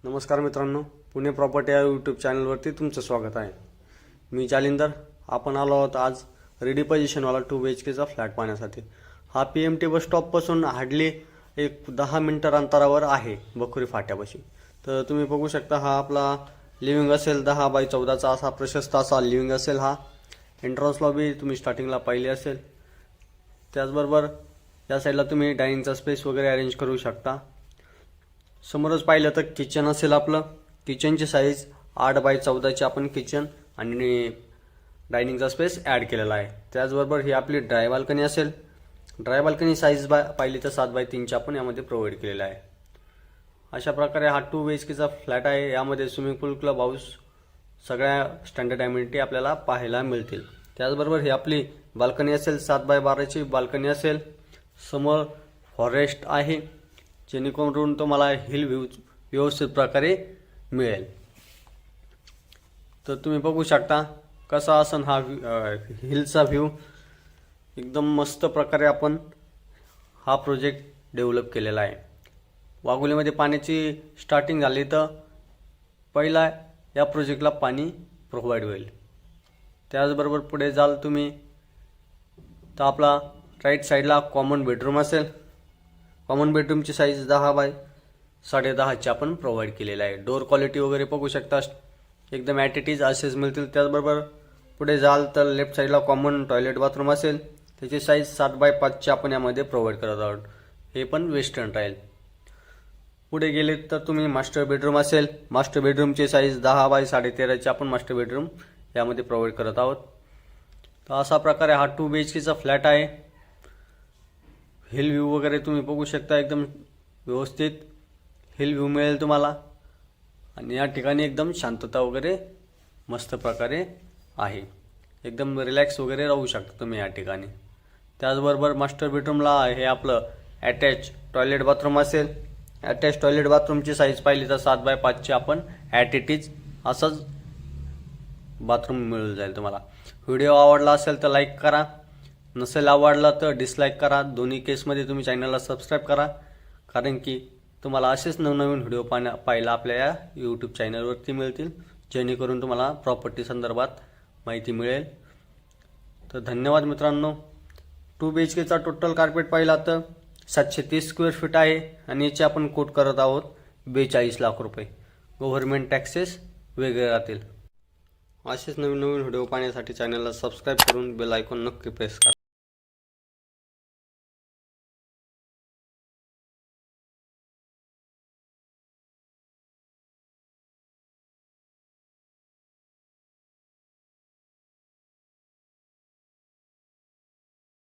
नमस्कार मित्रांनो, पुणे प्रॉपर्टी या यूट्यूब चॅनलवरती तुमचं स्वागत आहे। मी जालिंदर। आपण आलो आहोत आज रेडी पोझिशनवाला 2 BHKचा फ्लॅट पाहण्यासाठी। हा PMT बस स्टॉपपासून हार्डली एक 10 मिनिटं अंतरावर आहे, बखुरी फाट्यापाशी। तर तुम्ही बघू शकता, हा आपला लिव्हिंग असेल 10 बाय 14चा असा प्रशस्त असा लिव्हिंग असेल। हा एंट्रन्स लॉबी तुम्ही स्टार्टिंगला पाहिली असेल। त्याचबरोबर या साईडला तुम्ही डायनिंगचा स्पेस वगैरे अरेंज करू शकता। समोरच पाहिलं तर किचन असेल। आपलं किचनची साईज 8 बाय 14ची आपण किचन आणि डायनिंगचा स्पेस ॲड केलेला आहे। त्याचबरोबर ही आपली ड्राय बाल्कनी असेल। ड्राय बाल्कनी साईज पाहिली तर 7 बाय 3ची आपण यामध्ये प्रोव्हाइड केलेला आहे। अशा प्रकारे हा 2 BHKचा फ्लॅट आहे। यामध्ये स्विमिंग पूल, क्लब हाऊस, सगळ्या स्टँडर्ड ॲम्युनिटी आपल्याला पाहायला मिळतील। त्याचबरोबर ही आपली बाल्कनी असेल 7 बाय 12ची बाल्कनी असेल। समोर फॉरेस्ट आहे, जेणेकरून तुम्हाला हिल व्ह्यू व्यवस्थित प्रकारे मिळेल। तर तुम्ही बघू शकता कसा असन हा हिलचा व्ह्यू। एकदम मस्त प्रकारे आपण हा प्रोजेक्ट डेव्हलप केलेला आहे। वाघोलीमध्ये पाण्याची स्टार्टिंग झाली तर पहिला या प्रोजेक्टला पाणी प्रोव्हाइड होईल। त्याचबरोबर पुढे जाल तुम्ही तर आपला राईट साईडला कॉमन बेडरूम असेल। कॉमन बेडरूमची साईज 10 बाय 10.5ची आपण प्रोव्हाइड केलेला आहे। डोर क्वालिटी वगैरे बघू शकता, एकदम ॲट इट इज असेच मिळतील। त्याचबरोबर पुढे जाल तर लेफ्ट साईडला कॉमन टॉयलेट बाथरूम असेल, त्याची साईज 7 बाय 5ची आपण यामध्ये प्रोव्हाइड करत आहोत। हे पण वेस्टर्न राहील। पुढे गेले तर तुम्ही मास्टर बेडरूम असेल। मास्टर बेडरूमची साईज 10 बाय 13.5ची आपण मास्टर बेडरूम यामध्ये प्रोव्हाइड करत आहोत। तर अशा प्रकारे हा 2 BHKचा फ्लॅट आहे। हिल व्ह्यू वगैरे तुम्ही बघू शकता, एकदम व्यवस्थित हिल व्ह्यू मिळेल तुम्हाला। आणि या ठिकाणी एकदम शांतता वगैरे मस्त प्रकारे आहे। एकदम रिलॅक्स वगैरे राहू शकता तुम्ही या ठिकाणी। त्याचबरोबर मास्टर बेडरूमला हे आपलं अटॅच टॉयलेट बाथरूम असेल। अटॅच टॉयलेट बाथरूमची साईज पाहिली तर 7 बाय 5ची आपण ॲट इट इज असंच बाथरूम मिळून जाईल तुम्हाला। व्हिडिओ आवडला असेल तर लाईक करा, नसेल आवडला तर डिसलाईक करा। दोन्ही केसमध्ये तुम्ही चॅनलला सबस्क्राईब करा, कारण की तुम्हाला असेच नवनवीन व्हिडिओ पाहायला आपल्या या यूट्यूब चॅनलवरती मिळतील, जेणेकरून तुम्हाला प्रॉपर्टी संदर्भात माहिती मिळेल। तर धन्यवाद मित्रांनो। 2 BHKचा टोटल कार्पेट पाहिला तर 730 स्क्वेअर फीट आहे आणि याचे आपण कोट करत आहोत 42 लाख रुपये। गव्हर्नमेंट टॅक्सेस वेगळे राहतील। असेच नवीन व्हिडिओ पाहण्यासाठी चॅनलला सबस्क्राईब करून बेल आयकॉन नक्की प्रेस करा।